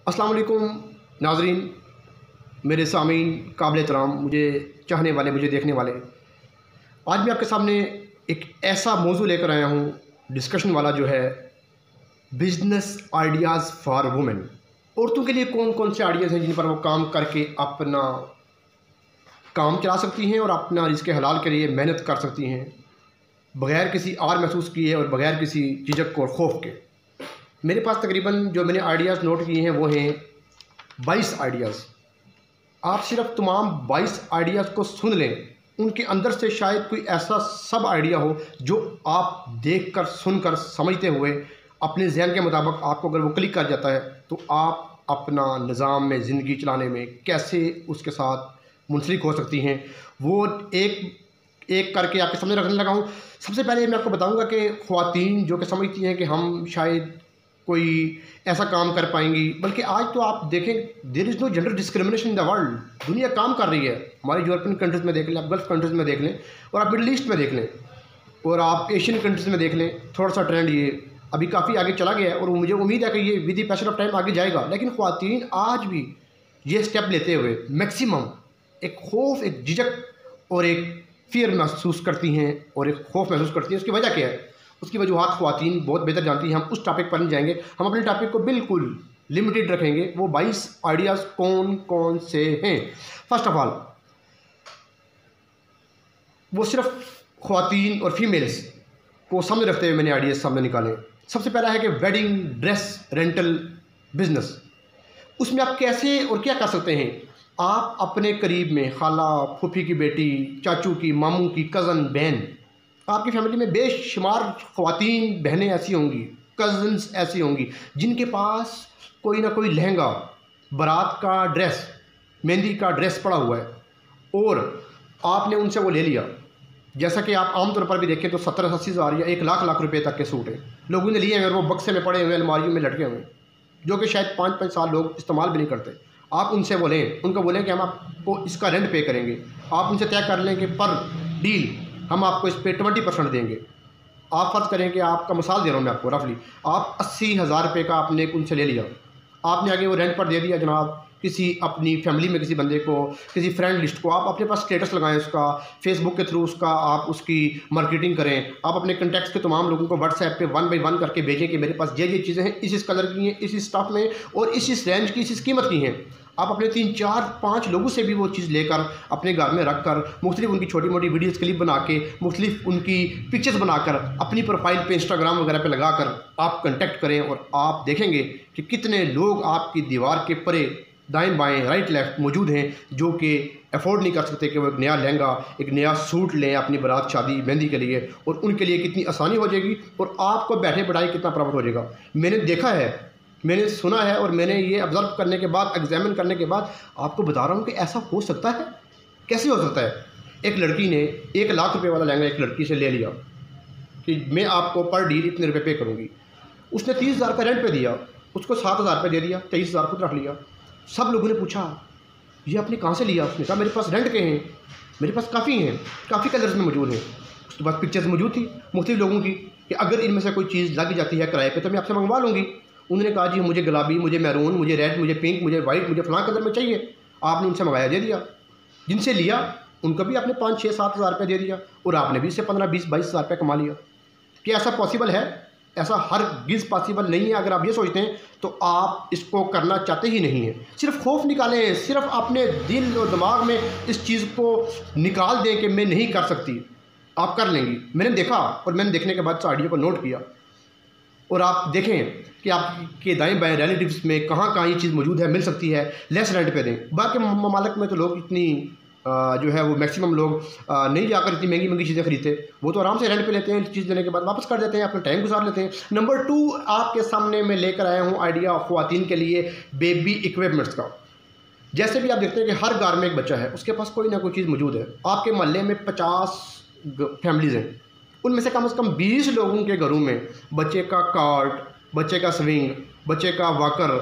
अस्सलाम वालेकुम नाज़रीन, मेरे सामीन काबिल एहतराम, मुझे चाहने वाले, मुझे देखने वाले। आज मैं आपके सामने एक ऐसा मौजू लेकर आया हूँ डिस्कशन वाला, जो है बिज़नेस आइडियाज़ फॉर वुमेन। औरतों के लिए कौन कौन से आइडियाज़ हैं जिन पर वो काम करके अपना काम चला सकती हैं और अपना रिज़्क़ हलाल के लिए मेहनत कर सकती हैं, बग़ैर किसी आर महसूस किए और बग़ैर किसी झिझक और खौफ के। मेरे पास तकरीबन जो मैंने आइडियाज़ नोट किए हैं वो हैं 22 आइडियाज़। आप सिर्फ तमाम 22 आइडियाज़ को सुन लें, उनके अंदर से शायद कोई ऐसा सब आइडिया हो जो आप देखकर, सुनकर, समझते हुए अपने जहन के मुताबिक आपको अगर वो क्लिक कर जाता है तो आप अपना निज़ाम में ज़िंदगी चलाने में कैसे उसके साथ मुंसलिक हो सकती हैं, वो एक एक करके आपके सामने रखने लगा हूँ। सबसे पहले मैं आपको बताऊँगा कि ख़वातीन जो कि समझती हैं कि हम शायद कोई ऐसा काम कर पाएंगी, बल्कि आज तो आप देखें there is no gender discrimination in the world. दुनिया काम कर रही है, हमारी यूरोपियन कंट्रीज़ में देख लें, आप गल्फ़ कंट्रीज़ में देख लें, और आप मिडल ईस्ट में देख लें, और आप एशियन कंट्रीज़ में देख लें। थोड़ा सा ट्रेंड ये अभी काफ़ी आगे चला गया है और मुझे उम्मीद है कि ये with the passage of time आगे जाएगा। लेकिन ख़वातीन आज भी ये स्टेप लेते हुए मैक्सिमम एक खौफ, एक झिझक और एक फ़ियर महसूस करती हैं और एक खौफ महसूस करती हैं। उसकी वजह क्या है? उसकी वजूहात ख़वातीन बहुत बेहतर जानती हैं। हम उस टॉपिक पर नहीं जाएंगे, हम अपने टॉपिक को बिल्कुल लिमिटेड रखेंगे। वो 22 आइडियाज़ कौन कौन से हैं? फर्स्ट ऑफ ऑल, वो सिर्फ ख़वातीन और फीमेल्स को सामने रखते हुए मैंने आइडियाज़ सामने निकाले। सबसे पहला है कि वेडिंग ड्रेस रेंटल बिज़नेस। उसमें आप कैसे और क्या कर सकते हैं? आप अपने करीब में खाला, फूफी की बेटी, चाचू की, मामू की कज़न, बहन, आपकी फैमिली में बेशुमार ख़वातीन बहनें ऐसी होंगी, कज़न्स ऐसी होंगी जिनके पास कोई ना कोई लहंगा, बारात का ड्रेस, मेहंदी का ड्रेस पड़ा हुआ है और आपने उनसे वो ले लिया। जैसा कि आप आमतौर पर भी देखें तो 70-80 हज़ार या 1 लाख रुपए तक के सूट हैं, लोगों ने लिए हैं और वो बक्से में पड़े हुए, अलमारियों में लटके हुए हैं, जो कि शायद 5-5 साल लोग इस्तेमाल भी नहीं करते। आप उनसे बोलें, उनको बोलें कि हम आपको इसका रेंट पे करेंगे। आप उनसे तय कर लें कि पर डील हम आपको इस पे 20% देंगे। आप फ़र्ज़ करें कि आपका मिसाल दे रहा हूँ मैं आपको, रफली आप 80,000 रुपये का आपने उनसे ले लिया, आपने आगे वो रेंट पर दे दिया जनाब किसी अपनी फैमिली में किसी बंदे को, किसी फ्रेंड लिस्ट को। आप अपने पास स्टेटस लगाएं उसका, फेसबुक के थ्रू उसका आप उसकी मार्केटिंग करें। आप अपने कॉन्टैक्ट्स के तमाम लोगों को व्हाट्सएप पे 1 बाय 1 करके भेजें कि मेरे पास ये चीज़ें हैं, इस कलर की हैं, इस स्टफ़ में और इस रेंज की, इस कीमत की हैं। आप अपने 3-4-5 लोगों से भी वो चीज़ लेकर अपने घर में रख कर मुख्तलिफ उनकी छोटी मोटी वीडियोज़ क्लिप बना के, मुख्तलिफ उनकी पिक्चर्स बनाकर अपनी प्रोफाइल पे, इंस्टाग्राम वगैरह पे लगाकर आप कॉन्टैक्ट करें और आप देखेंगे कि कितने लोग आपकी दीवार के परे, दाएं बाएं, राइट लेफ़्ट मौजूद हैं जो कि अफोर्ड नहीं कर सकते कि वो एक नया लहंगा, एक नया सूट लें अपनी बारात, शादी, मेहंदी के लिए, और उनके लिए कितनी आसानी हो जाएगी और आपको बैठे बैठाए कितना प्रॉफिट हो जाएगा। मैंने देखा है, मैंने सुना है और मैंने ये ऑब्ज़र्व करने के बाद, एग्जामिन करने के बाद आपको बता रहा हूँ कि ऐसा हो सकता है। कैसे हो सकता है? एक लड़की ने 1 लाख रुपये वाला लहंगा एक लड़की से ले लिया कि मैं आपको पर डील इतने रुपये पे करूँगी। उसने 30,000 का रेंट पे दिया, उसको 7,000 रुपये दे दिया, 23,000 खुद रख लिया। सब लोगों ने पूछा ये आपने कहाँ से लिया? उसने कहा मेरे पास रेंट के हैं, मेरे पास काफ़ी हैं, काफ़ी कलर्स में मौजूद हैं। उसके पास पिक्चर्स मौजूद थी मुख्तलिफ लोगों की कि अगर इनमें से कोई चीज़ लग जाती है किराए पे तो मैं आपसे मंगवा लूँगी। उन्होंने कहा जी मुझे गुलाबी, मुझे मैरून, मुझे रेड, मुझे पिंक, मुझे वाइट, मुझे फ़लाँ कलर में चाहिए। आपने उनसे मंगाया, दे दिया। जिनसे लिया उनको भी आपने 5-6-7 हज़ार रुपये दे दिया और आपने भी इससे 15-20-22 हज़ार रुपये कमा लिया। क्या ऐसा पॉसिबल है? ऐसा हरगिज़ पॉसिबल नहीं है। अगर आप ये सोचते हैं तो आप इसको करना चाहते ही नहीं हैं। सिर्फ खौफ निकालें, सिर्फ अपने दिल और दिमाग में इस चीज़ को निकाल दें कि मैं नहीं कर सकती, आप कर लेंगी। मैंने देखा और मैंने देखने के बाद इस आइडिया को नोट किया और आप देखें कि आपके दाएं बाएं रिलेटिव्स में कहाँ ये चीज़ मौजूद है, मिल सकती है, लेस रेंट पे दें। बाकी ममालिक में तो लोग इतनी जो है वो मैक्सिमम लोग नहीं जाकर इतनी महंगी चीज़ें खरीदते, वो तो आराम से रेंट पे लेते हैं, चीज़ देने के बाद वापस कर देते हैं, अपना टाइम गुजार लेते हैं। नंबर 2 आपके सामने मैं लेकर आया हूँ आइडिया ख़वातीन के लिए बेबी इक्विपमेंट्स का। जैसे भी आप देखते हैं कि हर घर में एक बच्चा है, उसके पास कोई ना कोई चीज़ मौजूद है। आपके मोहल्ले में 50 फैमिलीज़ हैं, उनमें से कम 20 लोगों के घरों में बच्चे का कार्ट, बच्चे का स्विंग, बच्चे का वॉकर,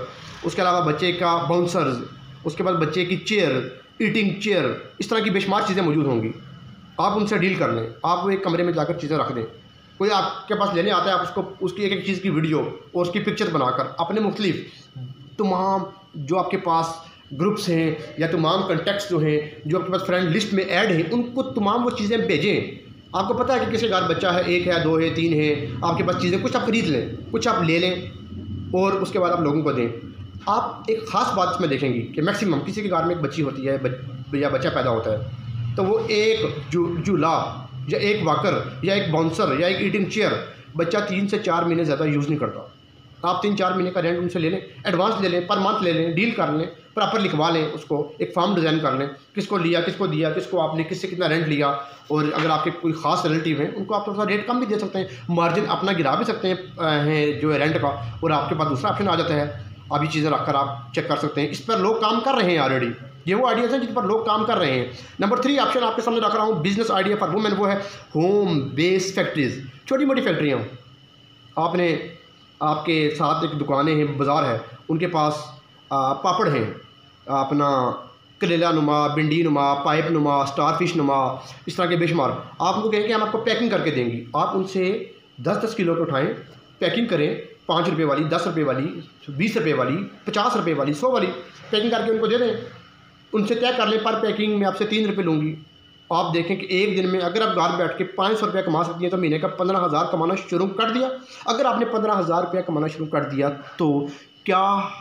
उसके अलावा बच्चे का बाउंसर्स, उसके बाद बच्चे की चेयर, ईटिंग चेयर, इस तरह की बेशुमार चीज़ें मौजूद होंगी। आप उनसे डील कर लें, आप वो एक कमरे में जाकर चीज़ें रख दें। कोई आपके पास लेने आता है, आप उसको उसकी एक चीज़ की वीडियो और उसकी पिक्चर बनाकर अपने मुख्तलिफ तमाम जो आपके पास ग्रुप्स हैं या तमाम कॉन्टैक्ट्स जो हैं जो आपके पास फ्रेंड लिस्ट में ऐड हैं, उनको तमाम वो चीज़ें भेजें। आपको पता है कि किसी घर बच्चा है, 1 है, 2 है, 3 है, आपके पास चीज़ें कुछ आप खरीद लें, कुछ आप ले लें और उसके बाद आप लोगों को दें। आप एक ख़ास बात इसमें देखेंगी कि मैक्सिमम किसी के घर में एक बच्ची होती है या बच्चा पैदा होता है, तो वो एक झूला या एक वॉकर या एक बाउंसर या एक ईटिंग चेयर बच्चा 3 से 4 महीने ज़्यादा यूज़ नहीं करता। आप 3-4 महीने का रेंट उनसे ले लें, एडवांस ले लें, पर मंथ ले लें, डील कर लें, प्रॉपर लिखवा लें, उसको एक फॉर्म डिज़ाइन कर लें, किसको लिया, किसको दिया, किसको आपने किससे कितना रेंट लिया, और अगर आपके कोई ख़ास रिलेटिव हैं उनको आप थोड़ा सा रेट कम भी दे सकते हैं, मार्जिन अपना गिरा भी सकते हैं जो है रेंट का, और आपके पास दूसरा ऑप्शन आ जाता है। आप ये चीज़ें रखकर आप चेक कर सकते हैं। इस पर लोग काम कर रहे हैं ऑलरेडी, ये वो आइडियाज़ हैं जिन पर लोग काम कर रहे हैं। नंबर 3 ऑप्शन आपके सामने रख रहा हूँ बिजनेस आइडिया फॉर वुमेन, वो है होम बेस्ड फैक्ट्रीज़। छोटी मोटी फैक्ट्रियाँ, आपने आपके साथ एक दुकानें हैं, बाज़ार है, उनके पास पापड़ हैं, अपना करेला नुमा, भिंडी नुमा, पाइप नुमा, स्टार फिश नुमा, इस तरह के बेशुमार। आप उनको कहें कि हम आपको पैकिंग करके देंगी, आप उनसे 10-10 किलो के उठाएँ, पैकिंग करें, 5 रुपये वाली, 10 रुपये वाली, 20 रुपये वाली, 50 रुपये वाली, 100 वाली पैकिंग करके उनको दे दें। उनसे तय कर लें पर पैकिंग में आपसे 3 रुपये लूँगी। आप देखें कि एक दिन में अगर आप घर बैठ के 500 रुपया कमा सकती हैं तो महीने का 15,000 कमाना शुरू कर दिया। अगर आपने 15,000 रुपया कमाना शुरू कर दिया तो क्या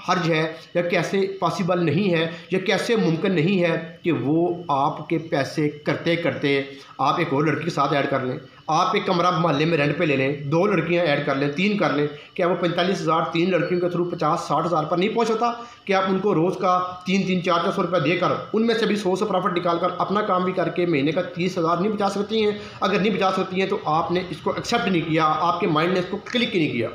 हर्ज है, या कैसे पॉसिबल नहीं है, या कैसे मुमकिन नहीं है कि वो आपके पैसे करते करते आप एक और लड़की के साथ ऐड कर लें, आप एक कमरा मोहल्ले में रेंट पे ले लें, 2 लड़कियां ऐड कर लें, 3 कर लें। क्या वो 45,000 3 लड़कियों के थ्रू 50-60,000 पर नहीं पहुंच सकता? कि आप उनको रोज़ का 300 400 रुपये देकर उनमें से भी 100 से प्रॉफिट निकाल कर अपना काम भी करके महीने का 30,000 नहीं बचा सकती हैं? अगर नहीं बचा सकती हैं तो आपने इसको एक्सेप्ट नहीं किया, आपके माइंड ने इसको क्लिक ही नहीं किया।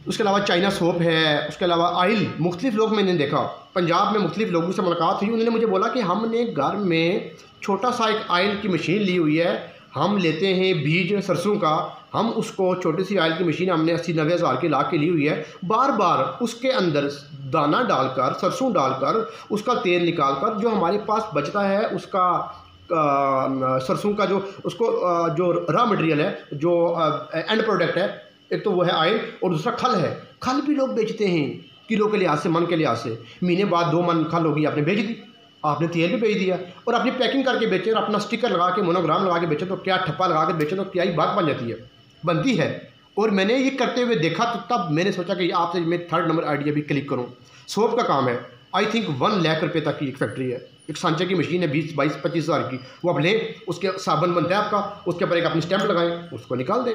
उसके अलावा चाइना सोप है, उसके अलावा ऑयल, मुख्तलिफ लोग मैंने देखा, पंजाब में मुख्तलिफ लोगों से मुलाकात हुई, उन्होंने मुझे बोला कि हमने घर में छोटा सा एक ऑयल की मशीन ली हुई है, हम लेते हैं बीज सरसों का, हम उसको छोटी सी ऑयल की मशीन हमने 80-90 हज़ार की ला के ली हुई है, बार बार उसके अंदर दाना डालकर, सरसों डालकर, उसका तेल निकाल कर जो हमारे पास बचता है उसका सरसों का जो उसको जो रॉ मटेरियल है, जो एंड प्रोडक्ट है, एक तो वो है ऑयल और दूसरा खल है। खल भी लोग बेचते हैं किलो के लिहाज से, मन के लिहाज से। महीने बाद 2 मन खल होगी, आपने बेच दी, आपने तेल भी बेच दिया और अपनी पैकिंग करके बेचे और अपना स्टिकर लगा के, मोनोग्राम लगा के बेचे, तो क्या ठप्पा लगा के बेचे तो क्या ही बात बन जाती है, बनती है। और मैंने ये करते हुए देखा तो तब मैंने सोचा कि आपसे मैं 3rd नंबर आइडिया भी क्लिक करूँ। सोप का काम है, आई थिंक 1 लाख रुपये तक की एक फैक्ट्री है, एक सांचे की मशीन है 20-22-25 हज़ार की, वो आप लें, उसके साबुन बनता है आपका, उसके ऊपर एक अपनी स्टैंप लगाएं, उसको निकाल दें,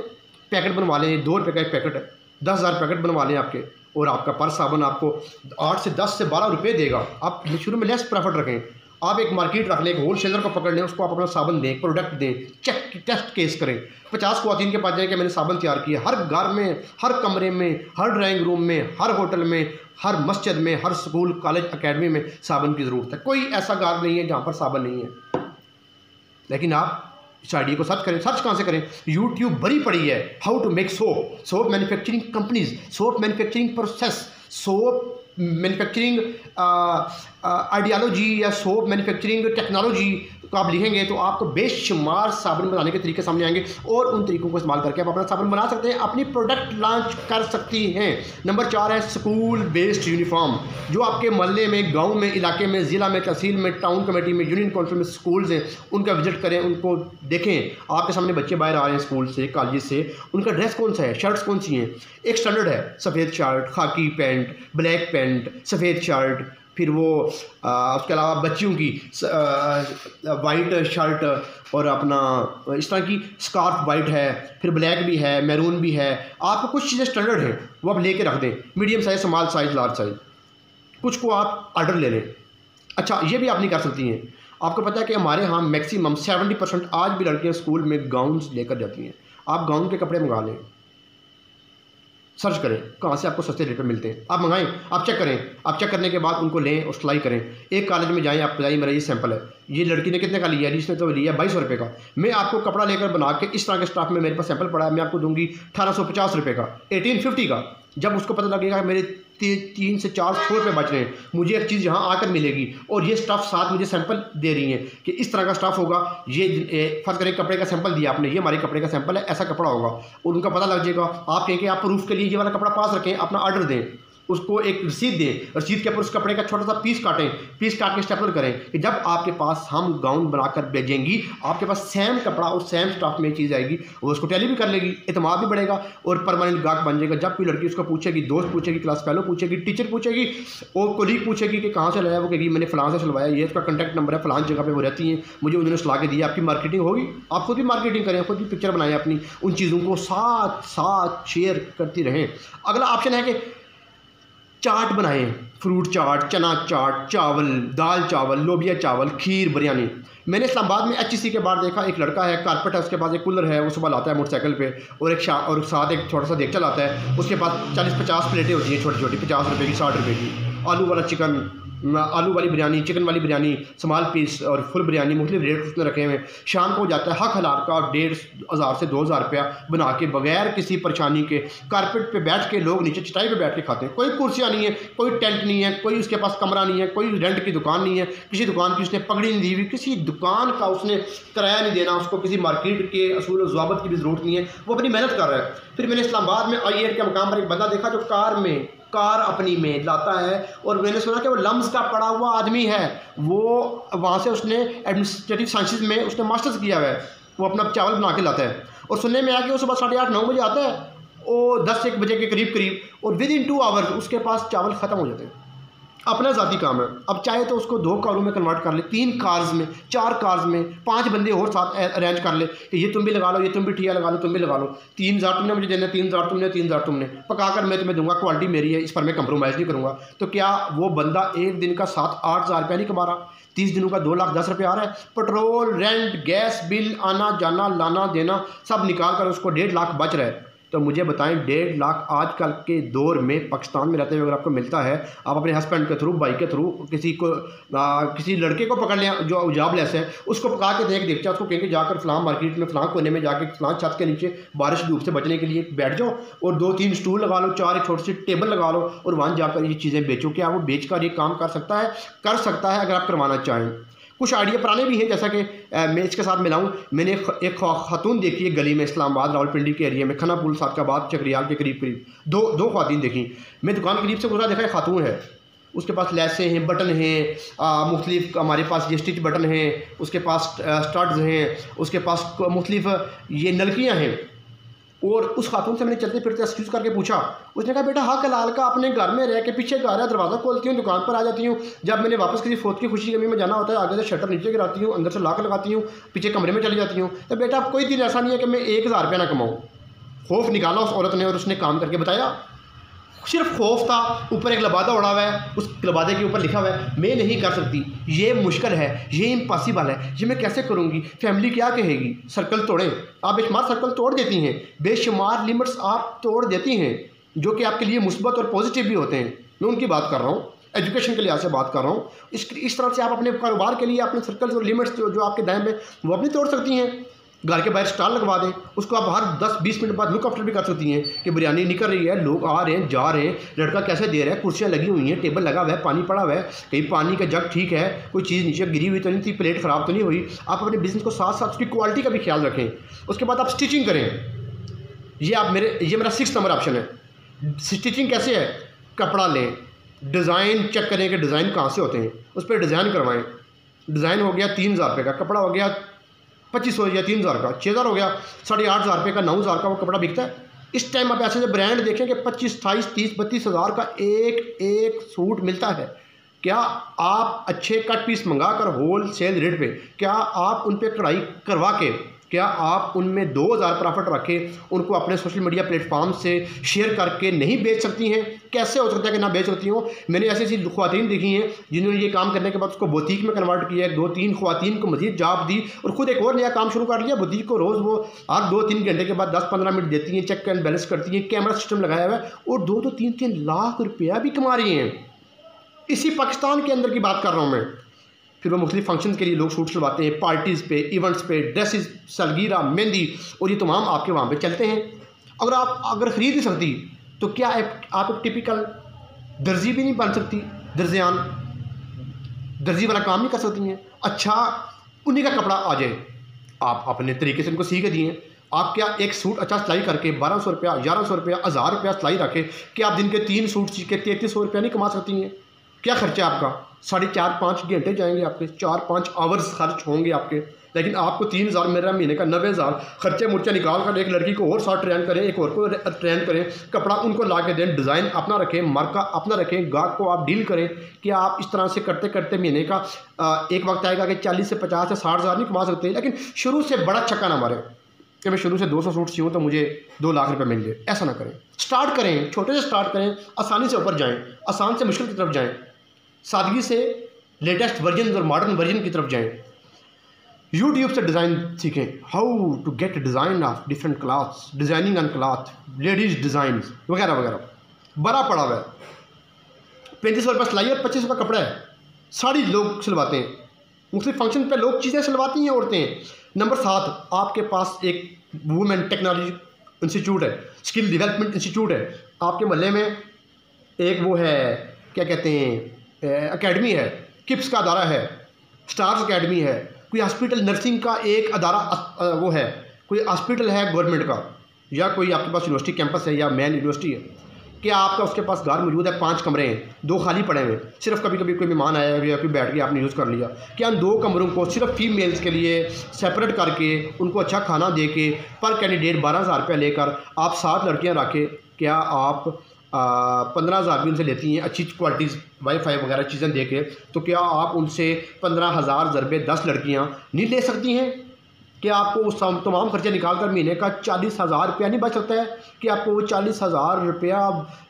पैकेट बनवा लें, 2 रुपये का एक पैकेट है, 10,000 पैकेट बनवा लें आपके, और आपका पर साबुन आपको 8 से 10 से 12 रुपये देगा। आप शुरू में लेस प्रॉफिट रखें, आप एक मार्केट रख लें, एक होल सेलर को पकड़ लें, उसको आप अपना साबुन दें, प्रोडक्ट दें, चेक टेस्ट केस करें, 50 ख़वातीन के पास जाएँ कि मैंने साबुन तैयार किया। हर घर में, हर कमरे में, हर ड्राइंग रूम में, हर होटल में, हर मस्जिद में, हर स्कूल कॉलेज अकेडमी में साबुन की ज़रूरत है। कोई ऐसा घर नहीं है जहाँ पर साबुन नहीं है। लेकिन आप इस आइडिया को सर्च करें। सर्च कहाँ से करें? यूट्यूब भरी पड़ी है, how to make soap, soap manufacturing companies, soap manufacturing process, soap manufacturing ideology या सोप मैन्युफैक्चरिंग टेक्नोलॉजी को आप लिखेंगे तो आपको बेशुमार साबुन बनाने के तरीके सामने आएंगे, और उन तरीकों को इस्तेमाल करके आप अपना साबुन बना सकते हैं, अपनी प्रोडक्ट लॉन्च कर सकती हैं। नंबर 4 है स्कूल बेस्ड यूनिफॉर्म। जो आपके मोहल्ले में, गांव में, इलाके में, ज़िला में, तहसील में, टाउन कमेटी में, यूनियन काउंसिल में स्कूल्स हैं, उनका विजिट करें, उनको देखें। आपके सामने बच्चे बाहर आ रहे हैं स्कूल से, कॉलेज से, उनका ड्रेस कौन सा है, शर्ट्स कौन सी हैं। एक स्टैंडर्ड है, सफ़ेद शर्ट, खाकी पैंट, ब्लैक पैंट, सफ़ेद शर्ट, फिर वो उसके अलावा बच्चियों की वाइट शर्ट और अपना इस तरह की स्कार्फ वाइट है, फिर ब्लैक भी है, मैरून भी है। आपको कुछ चीज़ें स्टैंडर्ड हैं वो आप लेके रख दें, medium size, small size, large size, कुछ को आप ऑर्डर ले लें। अच्छा, ये भी आप नहीं कर सकती हैं। आपको पता है कि हमारे यहाँ मैक्सिमम 70% आज भी लड़कियाँ स्कूल में गाउन्स लेकर जाती हैं। आप गाउन के कपड़े मंगा लें, सर्च करें कहाँ से आपको सस्ते रेट पर मिलते हैं, आप मंगाएं, आप चेक करें, आप चेक करने के बाद उनको लें और सिलाई करें। एक कॉलेज में जाएं, आप बताइए मेरा ये सैंपल है, ये लड़की ने कितने का लिया है, इसने तो लिया 2200 रुपये का। मैं आपको कपड़ा लेकर बना के इस तरह के स्टाफ में मेरे पास सैंपल पड़ा है, मैं आपको दूंगी 1850 रुपये का, 1850 का। जब उसको पता लगेगा मेरे 3 से 400 रुपये बच रहे हैं, मुझे एक चीज़ यहाँ आकर मिलेगी और ये स्टाफ साथ मुझे सैंपल दे रही हैं कि इस तरह का स्टाफ होगा, ये फर्ज करें कपड़े का सैंपल दिया आपने, ये हमारे कपड़े का सैंपल है, ऐसा कपड़ा होगा, और उनका पता लग जाएगा। आप कहें कि आप प्रूफ के लिए ये वाला कपड़ा पास रखें, अपना ऑर्डर दें, उसको एक रसीद दें, रसीद के ऊपर उस कपड़े का छोटा सा पीस काटें, पीस काट के स्टेपलर करें कि जब आपके पास हम गाउन बनाकर भेजेंगी आपके पास सेम कपड़ा और सेम स्टॉक में चीज़ आएगी, वो उसको टैली भी कर लेगी, एतमाद भी बढ़ेगा और परमानेंट गाहक बन जाएगा। जब कोई लड़की उसको पूछेगी, दोस्त पूछेगी, क्लास फेलो पूछेगी, टीचर पूछेगी और कोलीग पूछेगी कि कहाँ से लाया, वो कहेगी मैंने फलां से सिलवाया, ये उसका कॉन्टैक्ट नंबर है, फलां जगह पर वो रहती हैं, मुझे उन्होंने सिला के दिया। आपकी मार्केटिंग होगी, आप खुद भी मार्केटिंग करें, खुद भी पिक्चर बनाएं अपनी, उन चीज़ों को साथ साथ शेयर करती रहें। अगला ऑप्शन है कि चाट बनाएं, फ्रूट चाट, चना चाट, चावल, दाल चावल, लोबिया चावल, खीर, बिरयानी। मैंने इस्लामाबाद में HEC के बाहर देखा, एक लड़का है, कारपेट है, उसके पास एक कूलर है, वो सुबह लाता है मोटरसाइकिल पे और साथ एक छोटा सा देगचा लाता है, उसके पास 40-50 प्लेटें होती हैं छोटी छोटी, 50 रुपये की, 60 रुपये की, आलू वाला चिकन, आलू वाली बिरयानी, चिकन वाली बिरयानी, स्मॉल पीस और फुल बिरयानी, मुख्तलिफ रेट उसने रखे हुए हैं। शाम को जाता है हक हलाल का 1500 से 2000 रुपया बना के बगैर किसी परेशानी के कारपेट पे बैठ के लोग नीचे चटाई पे बैठ के खाते हैं। कोई कुर्सियाँ नहीं है, कोई टेंट नहीं है, कोई उसके पास कमरा नहीं है, कोई रेंट की दुकान नहीं है, किसी दुकान की उसने पगड़ी नहीं दी हुई, किसी दुकान का उसने किराया नहीं देना, उसको किसी मार्केट के असूल और ज़वाबत की भी ज़रूरत नहीं है, वो अपनी मेहनत कर रहा है। फिर मैंने इस्लामाबाद में IAT के मकाम पर एक बंदा देखा जो कार अपनी में लाता है और मैंने सुना कि वो लम्स का पढ़ा हुआ आदमी है, वो वहाँ से उसने एडमिनिस्ट्रेटिव साइंसेज में उसने मास्टर्स किया हुआ है, वो अपना चावल बना के लाता है और सुनने में आया कि वो सुबह 8:30-9 बजे आता है और 10-1 बजे के करीब और विद इन 2 आवर्स उसके पास चावल ख़त्म हो जाते हैं। अपना ज़ाती काम है। अब चाहे तो उसको 2 कारों में कन्वर्ट कर ले, 3 कार्स में, 4 कार्स में, 5 बंदे और साथ अरेंज कर ले कि ये तुम भी लगा लो, ये तुम भी ठिया लगा लो, तुम भी लगा लो, 3000 तुमने मुझे देना, 3000 तुमने, 3000 तुमने, पका कर मैं तुम्हें दूंगा, क्वालिटी मेरी है, इस पर मैं कंप्रोमाइज़ नहीं करूँगा। तो क्या वो बंदा एक दिन का 7-8 हज़ार रुपया नहीं कमा रहा? 30 दिनों का 2,10,000 रुपये आ रहा है। पेट्रोल, रेंट, गैस बिल, आना जाना, लाना देना सब निकाल कर उसको 1.5 लाख बच रहा है। तो मुझे बताएं 1.5 लाख आजकल के दौर में पाकिस्तान में रहते हुए अगर आपको मिलता है, आप अपने हस्बैंड के थ्रू, भाई के थ्रू, किसी लड़के को पकड़ लें जो जॉबलेस है, उसको पका के देखते उसको कहेंगे जाकर फलां मार्केट में फलां कोने में जाके फलां छत के नीचे बारिश धूप से बचने के लिए बैठ जाओ और 2-3 स्टूल लगा लो, 4 एक छोटी सी टेबल लगा लो और वहाँ जाकर ये चीज़ें बेचो। क्या वो बेच कर ये काम कर सकता है अगर आप करवाना चाहें। कुछ आइडिया पुराने भी हैं, जैसा कि मैं इसके साथ मिलाऊं, मैंने एक खातून देखी है गली में, इस्लामाबाद रावलपिंडी के एरिया में, खनापुल सादकाबाद चक्रियाल के करीब दो खातून देखी। मैं दुकान के करीब से गुजरा, देखा खातून है, उसके पास लेसें हैं, बटन हैं, मुख्तलिफ हमारे पास ये स्टिच बटन हैं, उसके पास स्टड्स हैं, उसके पास मुख्तलिफ ये नलकियाँ हैं। और उस खातून से मैंने चलते फिरते एक्सक्यूज़ करके पूछा, उसने कहा बेटा हक हलाल का अपने घर में रह के पीछे घर है, दरवाज़ा खोलती हूँ, दुकान पर आ जाती हूँ, जब मैंने वापस किसी फोत की खुशी गमी में जाना होता है आगे से शटर नीचे गिराती हूँ, अंदर से लाक लगाती हूँ, पीछे कमरे में चली जाती हूँ। तो बेटा कोई दिन ऐसा नहीं है कि मैं 1,000 रुपया ना कमाऊँ। खौफ निकाला उस औरत ने और उसने काम करके बताया। सिर्फ खौफ था, ऊपर एक लबादा उड़ा हुआ है, उस लबादे के ऊपर लिखा हुआ है मैं नहीं कर सकती, ये मुश्किल है, ये इम्पॉसिबल है, ये मैं कैसे करूँगी, फैमिली क्या कहेगी। सर्कल तोड़ें, आप बेशुमार सर्कल तोड़ देती हैं, बेशुमार लिमिट्स आप तोड़ देती हैं जो कि आपके लिए मुस्बत और पॉजिटिव भी होते हैं। मैं उनकी बात कर रहा हूँ, एजुकेशन के लिहाज से बात कर रहा हूँ। इस तरह से आप अपने कारोबार के लिए अपने सर्कल्स और लिमिट्स जो आपके दाएं में वो अपनी तोड़ सकती हैं। घर के बाहर स्टॉल लगवा दें, उसको आप हर 10-20 मिनट बाद लुक आफ्टर भी कर सकती हैं कि बिरयानी निकल रही है, लोग आ रहे हैं जा रहे हैं, लड़का कैसे दे रहा है, कुर्सियाँ लगी हुई हैं, टेबल लगा हुआ है, पानी पड़ा हुआ है, कहीं पानी का जग ठीक है, कोई चीज़ नीचे गिरी हुई तो नहीं थी, प्लेट ख़राब तो नहीं हुई। आप अपने बिज़नेस को साथ साथ उसकी क्वालिटी का भी ख्याल रखें। उसके बाद आप स्टिचिंग करें। ये मेरा 6 नंबर ऑप्शन है। स्टिचिंग कैसे है? कपड़ा लें, डिज़ाइन चेक करें कि डिज़ाइन कहाँ से होते हैं, उस पर डिज़ाइन करवाएँ। डिज़ाइन हो गया 3,000 रुपये का, कपड़ा हो गया 2500 या 3,000 का, 6,000 हो गया, 8,500 रुपये का, 9,000 का वो कपड़ा बिकता है। इस टाइम आप ऐसे ब्रांड देखें कि 25, 28, 30, 32 हज़ार का एक सूट मिलता है। क्या आप अच्छे कट पीस मंगा कर होल सेल रेट पे, क्या आप उन पर कढ़ाई करवा के, क्या आप उनमें 2,000 प्रॉफिट रखें, उनको अपने सोशल मीडिया प्लेटफॉर्म से शेयर करके नहीं बेच सकती हैं? कैसे हो सकता है कि ना बेच सकती हो? मैंने ऐसी ऐसी ख्वातीन देखी हैं जिन्होंने ये काम करने के बाद उसको बुटीक में कन्वर्ट किया है, 2-3 ख्वातीन को मजीद जॉब दी और खुद एक और नया काम शुरू कर लिया। बुटीक को रोज़ वो हर 2-3 घंटे के बाद 10-15 मिनट देती हैं, चेक एंड बैलेंस करती हैं, कैमरा सिस्टम लगाया हुआ है और 2-2, 3-3 लाख रुपया भी कमा रही हैं। इसी पाकिस्तान के अंदर की बात कर रहा हूँ मैं। फिर वो मुख्तलिफ फंक्शन के लिए लोग सूट सिलवाते हैं, पार्टीज़ पे, इवेंट्स पे, ड्रेसेस, सलगीरा, मेहंदी और ये तमाम आपके वहाँ पे चलते हैं। अगर ख़रीद नहीं सकती तो क्या आप एक टिपिकल दर्जी भी नहीं बन सकती? दर्जी वाला काम नहीं कर सकती हैं? अच्छा, उन्हीं का कपड़ा आ जाए, आप अपने तरीके से उनको सी के दिए, आप क्या एक सूट अच्छा सिलाई करके 1200 रुपया, 1100 रुपया, 1000 रुपया सिलाई रखे कि आप दिन के 3 सूट सी के 3300 रुपया नहीं कमा सकती हैं? क्या खर्चा आपका? 4.5-5 घंटे जाएंगे आपके, 4-5 आवर्स खर्च होंगे आपके। लेकिन आपको 3000 मिल रहा है महीने का, 90,000 खर्चे मुर्चे निकाल कर एक लड़की को और साथ ट्रेन करें, एक और को ट्रेन करें, कपड़ा उनको ला के दें, डिज़ाइन अपना रखें, मार्का अपना रखें, गाहक को आप डील करें कि आप इस तरह से करते करते महीने का एक वक्त आएगा कि 40 से 50 से 60,000 नहीं कमा सकते। लेकिन शुरू से बड़ा छक्का ना मारें कि मैं शुरू से 200 सूट सीऊँ तो मुझे 2 लाख रुपए मिल जाए, ऐसा ना करें। स्टार्ट करें, छोटे से स्टार्ट करें, आसानी से ऊपर जाएँ, आसान से मुश्किल की तरफ जाएँ, सादगी से लेटेस्ट वर्जन और मॉडर्न वर्जन की तरफ जाएँ। यूट्यूब से डिज़ाइन सीखें, how to get design of different clothes, designing on cloth, ladies design वगैरह वगैरह। बड़ा पड़ा हुआ है, 3500 रुपये सिलाई और 25 रुपये कपड़ा है। साड़ी लोग सिलवाते हैं, मुख्तलिफ फंक्शन पे लोग चीज़ें सिलवाती हैं औरतें। नंबर 7, आपके पास एक वुमेन टेक्नोलॉजी इंस्टीट्यूट है, स्किल डेवलपमेंट इंस्टीट्यूट है आपके मोहल्ले में। एक वो है, क्या कहते हैं, एकेडमी है, किप्स का अदारा है, स्टार्स एकेडमी है, कोई हॉस्पिटल नर्सिंग का एक अदारा वो है, कोई हॉस्पिटल है गवर्नमेंट का, या कोई आपके पास यूनिवर्सिटी कैंपस है या मेन यूनिवर्सिटी है, क्या आपका उसके पास घर मौजूद है, 5 कमरे हैं, 2 खाली पड़े हुए, सिर्फ कभी कभी कोई मेहमान आया या कोई बैठ के आपने यूज़ कर लिया, क्या उन 2 कमरों को सिर्फ फीमेल्स के लिए सेपरेट करके उनको अच्छा खाना दे के पर कैंडिडेट 12,000 रुपये लेकर आप 7 लड़कियाँ रखें, क्या आप 15,000 भी उनसे लेती हैं अच्छी क्वालिटीज़ वाईफाई वगैरह चीज़ें दे के, तो क्या आप उनसे 15,000 ज़रबे 10 लड़कियाँ नहीं ले सकती हैं? क्या आपको उस तमाम खर्चे निकाल कर महीने का 40,000 रुपया नहीं बच सकता है? कि आपको वो 40,000 रुपया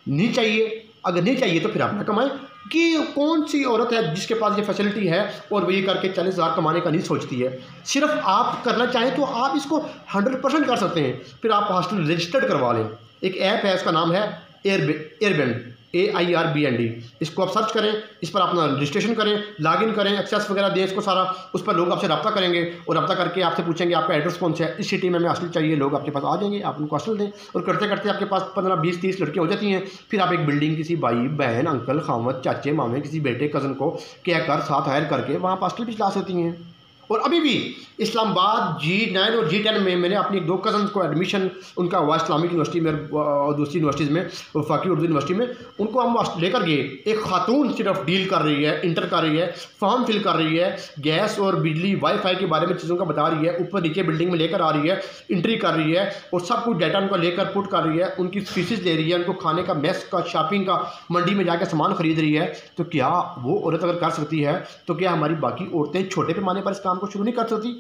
नहीं चाहिए? अगर नहीं चाहिए तो फिर आप ना कमाएं। कि कौन सी औरत है जिसके पास ये फैसिलिटी है और वही करके 40,000 कमाने का नहीं सोचती है? सिर्फ आप करना चाहें तो आप इसको 100% कर सकते हैं। फिर आप हॉस्टल रजिस्टर्ड करवा लें। एक ऐप है, उसका नाम है एयरबेंड, AIRBND। इसको आप सर्च करें, इस पर अपना रजिस्ट्रेशन करें, लॉगिन करें, एक्सेस वगैरह दें इसको सारा। उस पर लोग आपसे रब्ता करेंगे और रब्ता करके आपसे पूछेंगे आपका एड्रेस कौन सा है, इस सिटी में हमें हॉस्टल चाहिए। लोग आपके पास आ जाएंगे, आप उनको हॉस्टल दें और करते करते आपके पास 15, 20, 30 लड़कियाँ हो जाती हैं। फिर आप एक बिल्डिंग किसी भाई बहन अंकल खामद चाचे मामे किसी बेटे कज़न को कह कर साथ हायर करके वहाँ पर हॉस्टल भी चला सकती हैं। और अभी भी इस्लामाबाद G9 और G10 में मैंने अपनी 2 कज़न को एडमिशन उनका हुआ इस्लामिक यूनिवर्सिटी में और दूसरी यूनिवर्सिटीज़ में, वफाकी उर्दू यूनिवर्सिटी में, उनको हम लेकर गए। एक खातून सिर्फ डील कर रही है, इंटर कर रही है, फॉर्म फिल कर रही है, गैस और बिजली वाईफाई के बारे में चीज़ों का बता रही है, ऊपर नीचे बिल्डिंग में लेकर आ रही है, एंट्री कर रही है और सब कुछ डाटा उनको लेकर पुट कर रही है, उनकी फीसिस दे रही है, उनको खाने का, मेस का, शॉपिंग का, मंडी में जाकर सामान खरीद रही है। तो क्या वो औरत अगर कर सकती है तो क्या हमारी बाकी औरतें छोटे पैमाने पर इस काम को शुरू नहीं कर सकती?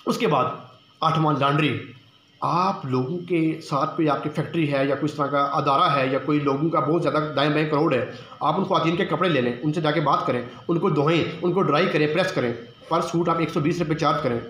उसके बाद 8वां लॉन्ड्री। आप लोगों के साथ कोई आपकी फैक्ट्री है या कोई इस तरह का अदारा है या कोई लोगों का बहुत ज़्यादा दाएं बाएं करोड़ है, आप उन ख़वातीन के कपड़े ले लें, उनसे जाके बात करें, उनको धोएं, उनको ड्राई करें, प्रेस करें, पर सूट आप 120 रुपये चार्ज करें।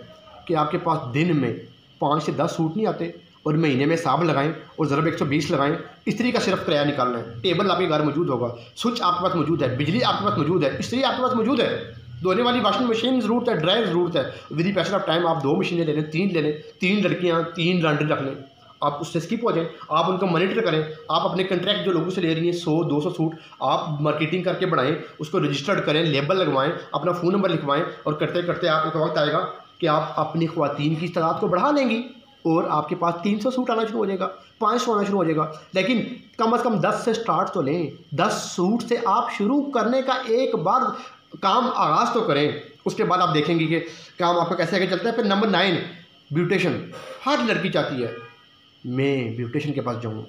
कि आपके पास दिन में 5 से 10 सूट नहीं आते और महीने में साब लगाएं और ज़रब 120 लगाएं। इस्त्री का सिर्फ किराया निकालना है। टेबल आपके घर मौजूद होगा, स्विच आपके पास मौजूद है, बिजली आपके पास मौजूद है, इस्त्री आपके पास मौजूद है, धोने वाली वॉशिंग मशीन ज़रूरत है, ड्रायर ज़रूरत है। With the passage of time आप 2 मशीनें ले लें, 3 ले लें, 3 लड़कियाँ 3 लॉन्ड्री रख लें, आप उससे स्किप हो जाएं। आप उनको मॉनिटर करें, आप अपने कंट्रैक्ट जो लोगों से ले रही हैं 100-200 सूट आप मार्केटिंग करके बढ़ाएं, उसको रजिस्टर्ड करें, लेबल लगवाएं, अपना फ़ोन नंबर लिखवाएं और करते करते आप एक वक्त आएगा कि आप अपनी ख़वातीन की तादाद को बढ़ा लेंगी और आपके पास 300 सूट आना शुरू हो जाएगा, 500 आना शुरू हो जाएगा। लेकिन कम से कम 10 से स्टार्ट तो लें। 10 सूट से आप शुरू करने का एक बार काम आगाज़ तो करें, उसके बाद आप देखेंगे कि काम आपका कैसे आगे चलता है। फिर नंबर 9, ब्यूटिशन। हर लड़की चाहती है मैं ब्यूटिशन के पास जाऊँ,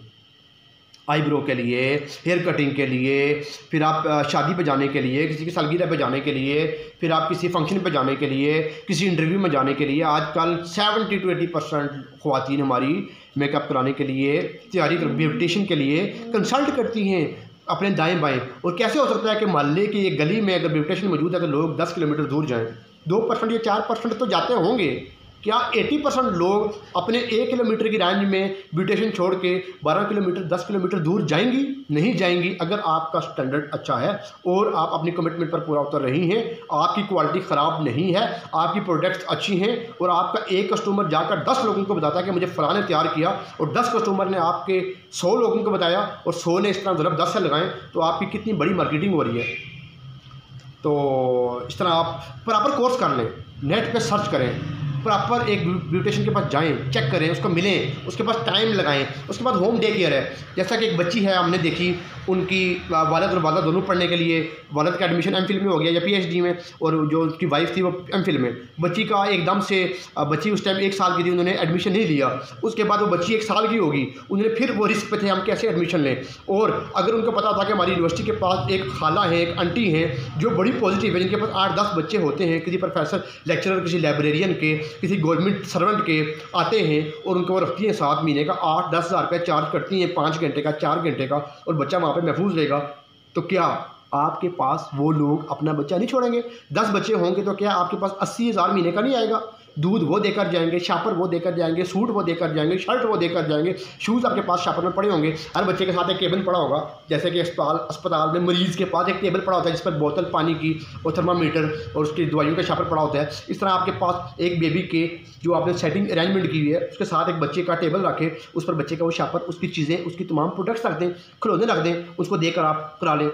आईब्रो के लिए, हेयर कटिंग के लिए, फिर आप शादी पे जाने के लिए, किसी की सालगिरह पे जाने के लिए, फिर आप किसी फंक्शन पे जाने के लिए, किसी इंटरव्यू में जाने के लिए। आजकल 70 to 80% ख़वातीन हमारी मेकअप कराने के लिए, तैयारी ब्यूटिशन के लिए कंसल्ट करती हैं अपने दाएं बाएं। और कैसे हो सकता है कि मोहल्ले की एक गली में अगर ब्यूटिशन मौजूद है तो लोग 10 किलोमीटर दूर जाएँ? 2% या 4% तो जाते होंगे। क्या 80% लोग अपने 1 किलोमीटर की रेंज में ब्यूटिशन छोड़ के 12 किलोमीटर 10 किलोमीटर दूर जाएंगी? नहीं जाएंगी। अगर आपका स्टैंडर्ड अच्छा है और आप अपनी कमिटमेंट पर पूरा उतर रही हैं, आपकी क्वालिटी ख़राब नहीं है, आपकी प्रोडक्ट्स अच्छी हैं और आपका एक कस्टमर जाकर 10 लोगों को बताता है कि मुझे फ़लाँ ने तैयार किया और 10 कस्टमर ने आपके 100 लोगों को बताया और 100 ने इस तरह ज़रूर 10 से लगाएं, तो आपकी कितनी बड़ी मार्केटिंग हो रही है। तो इस तरह आप प्रॉपर कोर्स कर लें, नेट पे सर्च करें, प्रॉपर एक ब्यूटिशियन के पास जाएं, चेक करें, उसको मिलें, उसके पास टाइम लगाएं। उसके बाद होम डे केयर है, जैसा कि एक बच्ची है हमने देखी, उनकी वालिद और वालिदा दोनों पढ़ने के लिए, वालिद का एडमिशन एमफिल में हो गया या पीएचडी में, और जो उसकी वाइफ थी वो एमफिल में। बच्ची का एकदम से, बच्ची उस टाइम 1 साल की थी, उन्होंने एडमिशन नहीं लिया। उसके बाद वो बच्ची 1 साल की होगी, उन्होंने फिर वो रिस्क पे थे हम कैसे एडमिशन लें। और अगर उनको पता था कि हमारी यूनिवर्सिटी के पास एक खाला है, एक आंटी हैं जो बड़ी पॉजिटिव है, जिनके पास 8-10 बच्चे होते हैं, किसी प्रोफेसर लेक्चरर, किसी लाइब्रेरियन के, किसी गवर्नमेंट सर्वेंट के आते हैं, और उनको वो रखती हैं 7 महीने का 8-10 हज़ार रुपये चार्ज करती हैं, 5 घंटे का, 4 घंटे का, और बच्चा वहाँ पर महफूज रहेगा। तो क्या आपके पास वो लोग अपना बच्चा नहीं छोड़ेंगे? 10 बच्चे होंगे तो क्या आपके पास 80 हज़ार महीने का नहीं आएगा? दूध वो देकर जाएंगे, शापर वो देकर जाएंगे, सूट वो देकर जाएंगे, शर्ट वो देकर जाएंगे, शूज़ आपके पास शापर में पड़े होंगे। हर बच्चे के साथ एक केबिन पड़ा होगा, जैसे कि अस्पताल में मरीज़ के पास एक टेबल पड़ा होता है जिस पर बोतल पानी की और थर्मामीटर और उसकी दवाइयों का शापर पड़ा होता है। इस तरह आपके पास एक बेबी के जो आपने सेटिंग अरेंजमेंट की हुई है, उसके साथ एक बच्चे का टेबल रखें, उस पर बच्चे का वो शापर, उसकी चीज़ें, उसकी तमाम प्रोडक्ट्स रख दें, खिलौने रख दें, उसको देकर आप करा लें।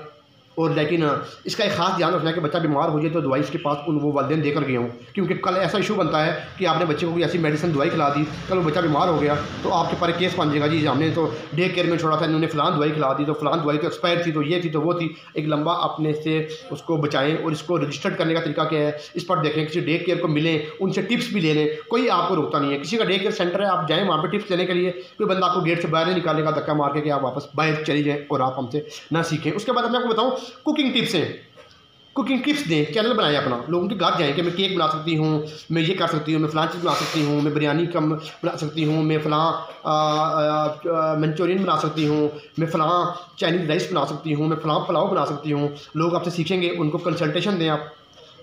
और लेकिन इसका एक ख़ास ध्यान रखना है कि बच्चा बीमार हो जाए तो दवाई उसके पास वो वालिदैन देकर गए हों, क्योंकि कल ऐसा इशू बनता है कि आपने बच्चे को कोई ऐसी मेडिसिन दवाई खिला दी, कल वो बच्चा बीमार हो गया तो आपके पर केस बन जाएगा, जी हमने तो डे केयर में छोड़ा था, इन्होंने फ़लान दवाई खिला दी, तो फ़लान दवाई तो एक्सपायर थी, तो ये थी तो वो थी। एक लंबा अपने से उसको बचाएँ। और इसको रजिस्टर्ड करने का तरीका क्या है, इस पर देखें, किसी डे केयर को मिलें, उनसे टिप्स भी ले लें, कोई आपको रोकता नहीं है। किसी का डे केयर सेंटर है, आप जाएँ वहाँ पर टिप्स लेने के लिए, कोई बंदा आपको गेट से बाहर नहीं निकालेगा धक्का मार के कि आप वापस बाहर चली जाएँ और आप हमसे ना सीखें। उसके बाद मैं आपको बताऊँ कुकिंग टिप्स हैं, कुकिंग टिप्स दें, चैनल बनाएं अपना, लोगों के घर जाएँ कि मैं केक बना सकती हूँ, मैं ये कर सकती हूँ, मैं फ़लाँ चीज़ बना सकती हूँ, मैं बिरयानी कम बना सकती हूँ, मैं फ़लाँ मंचूरियन बना सकती हूँ, मैं फ़लाँ चाइनीज़ राइस बना सकती हूँ, मैं फ़लाँ पुलाव बना सकती हूँ। लोग आपसे सीखेंगे, उनको कंसल्टेशन दें आप।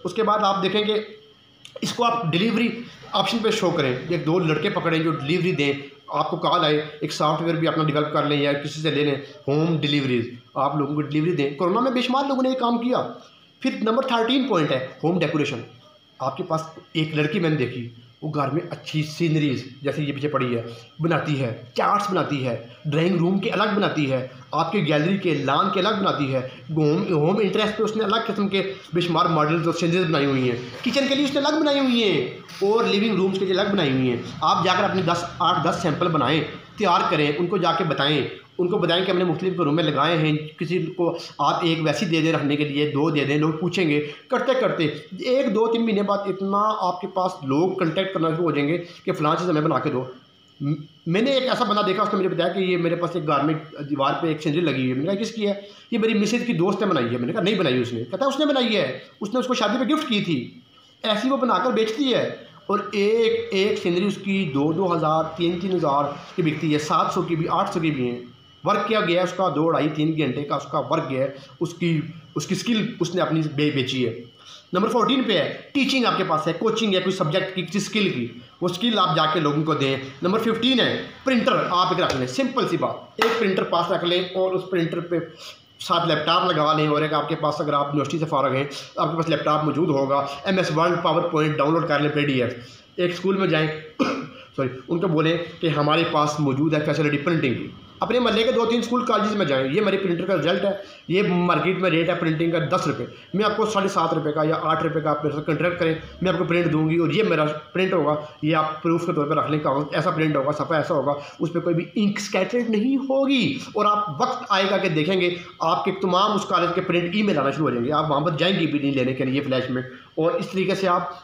उसके बाद आप देखेंगे इसको आप डिलीवरी ऑप्शन पे शो करें, 1-2 लड़के पकड़ें जो डिलीवरी दें, आपको कॉल आए, एक सॉफ्टवेयर भी अपना डेवलप कर लें या किसी से ले लें, होम डिलीवरीज, आप लोगों को डिलीवरी दें। कोरोना में बेशुमार लोगों ने ये काम किया। फिर नंबर 13 पॉइंट है होम डेकोरेशन। आपके पास एक लड़की मैंने देखी, वो घर में अच्छी सीनरीज जैसे ये पीछे पड़ी है बनाती है, चार्ट्स बनाती है, ड्राइंग रूम के अलग बनाती है, आपकी गैलरी के लान के अलग बनाती है, होम इंटरेस्ट पे उसने अलग किस्म के बेशुमार मॉडल्स और सीनरीज बनाई हुई हैं, किचन के लिए उसने अलग बनाई हुई हैं और लिविंग रूम्स के लिए अलग बनाई हुई हैं। आप जाकर अपने 8-10 सैंपल बनाएं, तैयार करें, उनको जाके बताएं, उनको बताएं कि हमने मुख्तलिफ रूम में लगाए हैं, किसी को आप एक वैसी दे दें रखने के लिए, 2 दे दें। लोग पूछेंगे, करते करते 1-2-3 महीने बाद इतना आपके पास लोग कंटेक्ट करना शुरू हो जाएंगे कि फ़लाँ चीज़ हमें बना के दो। मैंने एक ऐसा बंदा देखा, उसने मुझे बताया कि ये मेरे पास एक घर में दीवार पे एक सीनरी लगी हुई है। मैंने कहा किसकी है? ये मेरी मिसेज की दोस्त ने बनाई है। मैंने कहा नहीं बनाई उसने। कहता है उसने बनाई है, उसने उसको शादी पे गिफ्ट की थी, ऐसी वो बनाकर बेचती है। और एक सीनरी उसकी 2-2 हज़ार 3-3 हज़ार की बिकती है, 700 की भी, 800 की भी हैं। वर्क किया गया उसका 2-2.5-3 घंटे का उसका वर्क गया है, उसकी स्किल उसने अपनी बेची है। नंबर 14 पे है टीचिंग। आपके पास है कोचिंग है कोई सब्जेक्ट की, किसी स्किल की, वो स्किल आप जाके लोगों को दें। नंबर 15 है प्रिंटर। आप एक रख लें, सिंपल सी बात, एक प्रिंटर पास रख लें और उस प्रिंटर पे साथ लैपटॉप लगा लें। और एक आपके पास, अगर आप यूनिवर्सिटी से फारग हैं, आपके पास लैपटॉप मौजूद होगा, MS word, power point download कर लें, PDF। एक स्कूल में जाएँ सॉरी, उनको बोलें कि हमारे पास मौजूद है फैसिलिटी प्रिंटिंग की। अपने महल्ले के 2-3 स्कूल कॉलेज में जाएँ, ये मेरी प्रिंटर का रिजल्ट है, ये मार्केट में रेट है प्रिंटिंग का 10 रुपये, मैं आपको 7.5 रुपये का या 8 रुपये का आप मेरे से कॉन्ट्रैक्ट करें, मैं आपको प्रिंट दूंगी और ये मेरा प्रिंट होगा, ये आप प्रूफ के तौर पर रख लें, कागज ऐसा प्रिंट होगा, सफ़ा ऐसा होगा, उस पर कोई भी इंक स्कैटर्ड नहीं होगी। और आप वक्त आएगा कि देखेंगे आपके तमाम उस कॉलेज के प्रिंट ईमेल आना शुरू हो जाएंगे, आप वहाँ पर जाएंगे भी नहीं लेने के लिए फ्लैश में। और इस तरीके से आप